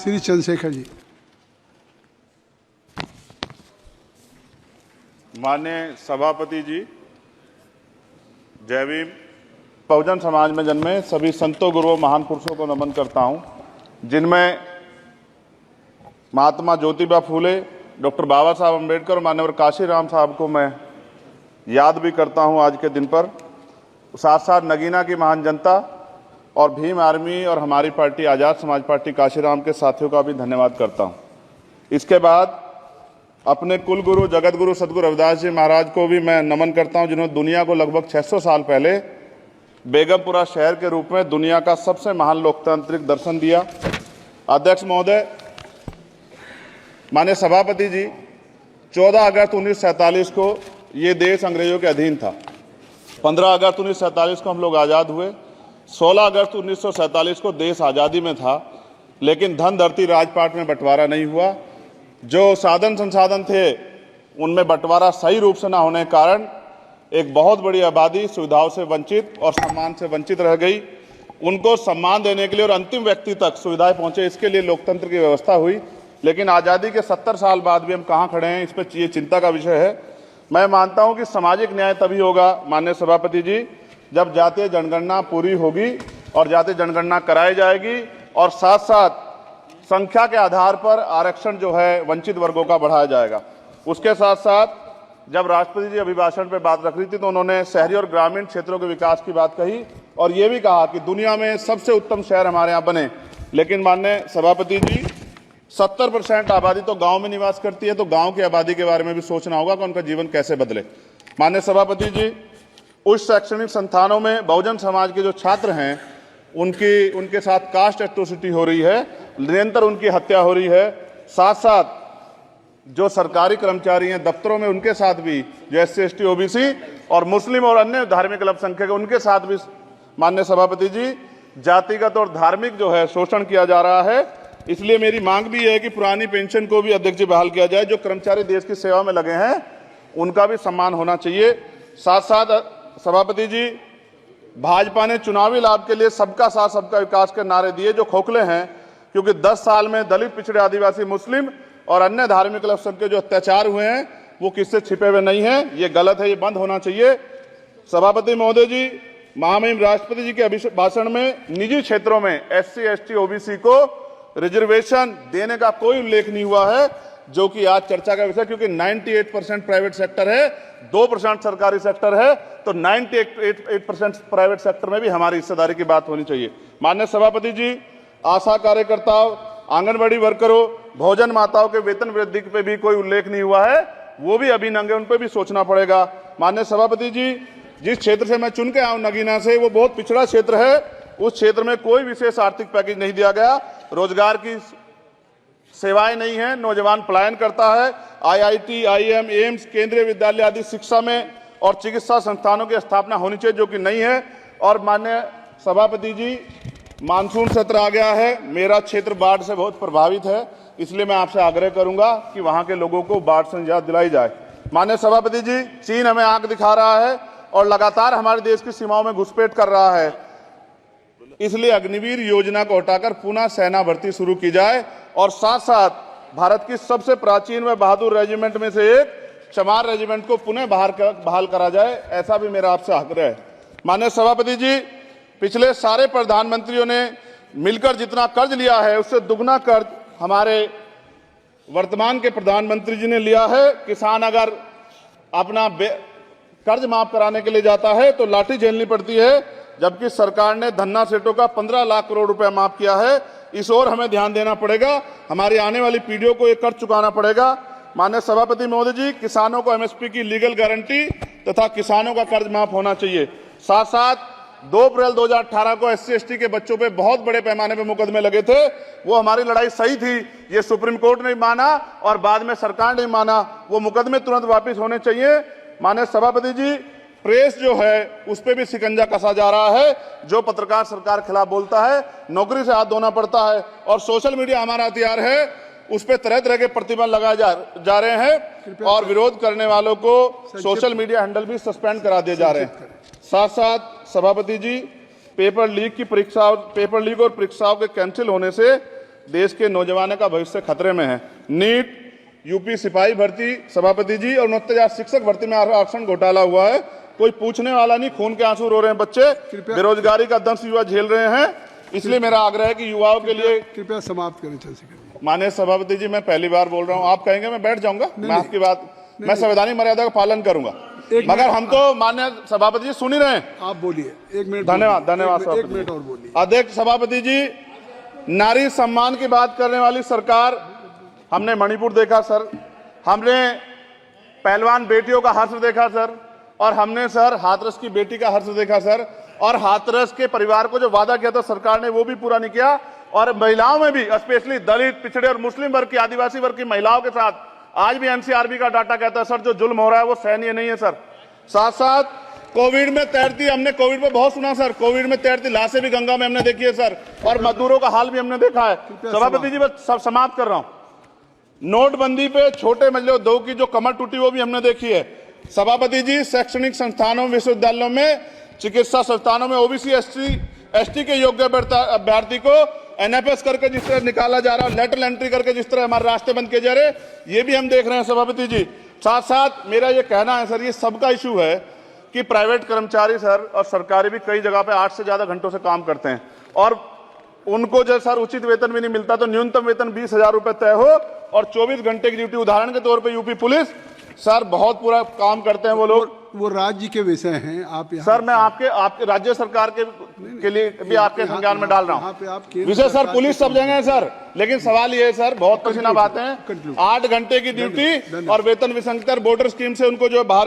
श्री चंद्रशेखर जी। माननीय सभापति जी, जय भीम। बहुजन समाज में जन्मे सभी संतों, गुरुओं, महान पुरुषों को नमन करता हूं, जिनमें महात्मा ज्योतिबा फूले, डॉक्टर बाबा साहब अम्बेडकर और मान्यवर काशीराम साहब को मैं याद भी करता हूं आज के दिन पर। साथ साथ नगीना की महान जनता और भीम आर्मी और हमारी पार्टी आज़ाद समाज पार्टी काशीराम के साथियों का भी धन्यवाद करता हूं। इसके बाद अपने कुल गुरु जगत गुरु सदगुरु रविदास जी महाराज को भी मैं नमन करता हूं, जिन्होंने दुनिया को लगभग 600 साल पहले बेगमपुरा शहर के रूप में दुनिया का सबसे महान लोकतांत्रिक दर्शन दिया। अध्यक्ष महोदय, माननीय सभापति जी, 14 अगस्त 1947 को ये देश अंग्रेजों के अधीन था। 15 अगस्त 1947 को हम लोग आज़ाद हुए। 16 अगस्त 1947 को देश आज़ादी में था, लेकिन धन धरती राजपाट में बंटवारा नहीं हुआ। जो साधन संसाधन थे उनमें बंटवारा सही रूप से न होने के कारण एक बहुत बड़ी आबादी सुविधाओं से वंचित और सम्मान से वंचित रह गई। उनको सम्मान देने के लिए और अंतिम व्यक्ति तक सुविधाएं पहुंचे, इसके लिए लोकतंत्र की व्यवस्था हुई। लेकिन आज़ादी के 70 साल बाद भी हम कहाँ खड़े हैं, इस पर ये चिंता का विषय है। मैं मानता हूं कि सामाजिक न्याय तभी होगा माननीय सभापति जी, जब जातीय जनगणना पूरी होगी और जातीय जनगणना कराई जाएगी और साथ साथ संख्या के आधार पर आरक्षण जो है वंचित वर्गों का बढ़ाया जाएगा। उसके साथ साथ जब राष्ट्रपति जी अभिभाषण पे बात रख रही थी तो उन्होंने शहरी और ग्रामीण क्षेत्रों के विकास की बात कही और ये भी कहा कि दुनिया में सबसे उत्तम शहर हमारे यहाँ बने। लेकिन माननीय सभापति जी, 70% आबादी तो गांव में निवास करती है, तो गांव की आबादी के बारे में भी सोचना होगा कि उनका जीवन कैसे बदले। माननीय सभापति जी, उच्च शैक्षणिक संस्थानों में बहुजन समाज के जो छात्र हैं उनके साथ कास्ट एट्रोसिटी हो रही है, निरंतर उनकी हत्या हो रही है। साथ साथ जो सरकारी कर्मचारी हैं दफ्तरों में, उनके साथ भी जो SC ST OBC और मुस्लिम और अन्य धार्मिक अल्पसंख्यक उनके साथ भी माननीय सभापति जी जातिगत और धार्मिक जो है शोषण किया जा रहा है। इसलिए मेरी मांग भी है कि पुरानी पेंशन को भी अध्यक्ष जी बहाल किया जाए। जो कर्मचारी देश की सेवा में लगे हैं उनका भी सम्मान होना चाहिए। साथ साथ सभापति जी, भाजपा ने चुनावी लाभ के लिए सबका साथ सबका विकास के नारे दिए जो खोखले हैं, क्योंकि 10 साल में दलित, पिछड़े, आदिवासी, मुस्लिम और अन्य धार्मिक अल्पसंख्यक जो अत्याचार हुए हैं वो किससे छिपे हुए नहीं हैं। ये गलत है, ये बंद होना चाहिए। सभापति महोदय जी, महामहिम राष्ट्रपति जी के अभिभाषण में निजी क्षेत्रों में SC ST OBC को रिजर्वेशन देने का कोई उल्लेख नहीं हुआ है, जो कि आज चर्चा का विषय, क्योंकि 98% प्राइवेट सेक्टर है, 2% सरकारी सेक्टर है, तो 98% प्राइवेट सेक्टर में भी हमारी हिस्सेदारी की बात होनी चाहिए। माननीय सभापति जी, आशा कार्यकर्ताओं, आंगनबाड़ी वर्करों, भोजन माताओं के वेतन वृद्धि पे भी कोई उल्लेख नहीं हुआ है, वो भी अभी नंगे, उन पर भी सोचना पड़ेगा। माननीय सभापति जी, जिस क्षेत्र से मैं चुन के आऊं नगीना से, वो बहुत पिछड़ा क्षेत्र है। उस क्षेत्र में कोई विशेष आर्थिक पैकेज नहीं दिया गया, रोजगार की सेवाएं नहीं है, नौजवान पलायन करता है। IIT, IIM, एम्स, केंद्रीय विद्यालय आदि शिक्षा में और चिकित्सा संस्थानों की स्थापना होनी चाहिए, जो कि नहीं है। और माननीय सभापति जी, मानसून सत्र आ गया है, मेरा क्षेत्र बाढ़ से बहुत प्रभावित है, इसलिए मैं आपसे आग्रह करूंगा कि वहां के लोगों को बाढ़ से निजात दिलाई जाए। माननीय सभापति जी, चीन हमें आंख दिखा रहा है और लगातार हमारे देश की सीमाओं में घुसपैठ कर रहा है, इसलिए अग्निवीर योजना को हटाकर पुनः सेना भर्ती शुरू की जाए और साथ साथ भारत की सबसे प्राचीन व बहादुर रेजिमेंट में से एक चमार रेजिमेंट को पुनः बहाल करा जाए, ऐसा भी मेरा आपसे आग्रह है। माननीय सभापति जी, पिछले सारे प्रधानमंत्रियों ने मिलकर जितना कर्ज लिया है उससे दुगना कर्ज हमारे वर्तमान के प्रधानमंत्री जी ने लिया है। किसान अगर अपना कर्ज माफ कराने के लिए जाता है तो लाठी झेलनी पड़ती है, जबकि सरकार ने धन्ना सेठों का 15 लाख करोड़ रुपया माफ किया है। इस ओर हमें ध्यान देना पड़ेगा, हमारी आने वाली पीढ़ियों को ये कर्ज चुकाना पड़ेगा। माननीय सभापति महोदय जी, किसानों को MSP की लीगल गारंटी तथा किसानों का कर्ज माफ होना चाहिए। साथ साथ 2 अप्रैल 2018 को SC ST के बच्चों पे बहुत बड़े पैमाने पे मुकदमे लगे थे, वो हमारी लड़ाई सही थी, ये सुप्रीम कोर्ट ने माना और बाद में सरकार ने माना, वो मुकदमे तुरंत वापस होने चाहिए। माननीय सभापति जी, प्रेस जो है उस पर भी शिकंजा कसा जा रहा है, जो पत्रकार सरकार खिलाफ बोलता है नौकरी से हाथ धोना पड़ता है, और सोशल मीडिया हमारा हथियार है, उस पर तरह तरह के प्रतिबंध लगाए जा रहे हैं और विरोध करने वालों को सोशल मीडिया हैंडल भी सस्पेंड करा दिए जा रहे हैं। साथ साथ सभापति जी, पेपर लीक और परीक्षाओं के कैंसिल होने से देश के नौजवानों का भविष्य खतरे में है। नीट, यूपी सिपाही भर्ती सभापति जी और 69,000 शिक्षक भर्ती में आरक्षण घोटाला हुआ है, कोई पूछने वाला नहीं, खून के आंसू रो रहे हैं बच्चे, बेरोजगारी का दंश युवा झेल रहे हैं। इसलिए मेरा आग्रह है कि युवाओं के लिए कृपया समाप्त करें चंद्रशेखर। माननीय सभापति जी, मैं पहली बार बोल रहा हूं, आप कहेंगे मैं बैठ जाऊंगा, मैं आपकी बात, मैं संवैधानिक मर्यादा का पालन करूंगा, मगर हम तो माननीय सभापति जी सुन ही रहे हैं। आप बोलिए, 1 मिनट। धन्यवाद, धन्यवाद। 1 मिनट और बोलिए। अध्यक्ष सभापति जी, नारी सम्मान की बात करने वाली सरकार, हमने मणिपुर देखा सर, हमने पहलवान बेटियों का हर्ष देखा सर, और हमने सर हाथरस की बेटी का हर्ष देखा सर, और हाथरस के परिवार को जो वादा किया था सरकार ने वो भी पूरा नहीं किया। और महिलाओं में भी, स्पेशली दलित, पिछड़े और मुस्लिम वर्ग की, आदिवासी वर्ग की महिलाओं के साथ आज भी एनसीआरबी का डाटा कहता है सर जो जुल्म हो रहा है वो सहनीय नहीं है सर। साथ साथ कोविड में तैरती, हमने कोविड में बहुत सुना सर, कोविड में तैरती लाशें भी गंगा में हमने देखी है सर, और मजदूरों का हाल भी हमने देखा है। सभापति जी, बस सब समाप्त कर रहा हूं। नोटबंदी पे छोटे मजले उद्योग की जो कमर टूटी वो भी हमने देखी है। सभापति जी, शैक्षणिक संस्थानों, विश्वविद्यालयों में, चिकित्सा संस्थानों में ओबीसी एसटी के योग्य अभ्यर्थी को एनएफएस करके जिस तरह निकाला जा रहा है, लेटरल एंट्री करके जिस तरह हमारे रास्ते बंद किए जा रहे, ये भी हम देख रहे हैं सभापति जी। साथ साथ मेरा ये कहना है सर, ये सबका इशू है कि प्राइवेट कर्मचारी सर और सरकारी भी कई जगह पे 8 से ज्यादा घंटों से काम करते हैं, और उनको जो सर उचित वेतन भी नहीं मिलता, तो न्यूनतम वेतन 20,000 रुपए तय हो और 24 घंटे की ड्यूटी। उदाहरण के तौर पे यूपी पुलिस सर बहुत पूरा काम करते हैं वो लोग, वो राज्य के विषय हैं। आप यहाँ सर मैं आपके राज्य सरकार के लिए भी आपके संज्ञान में डाल रहा हूँ विषय सर। पुलिस सब जगह है सर, लेकिन सवाल ये है सर, बहुत पसीना बातें हैं, 8 घंटे की ड्यूटी और वेतन विसंगति, बॉर्डर स्कीम से उनको जो बाहर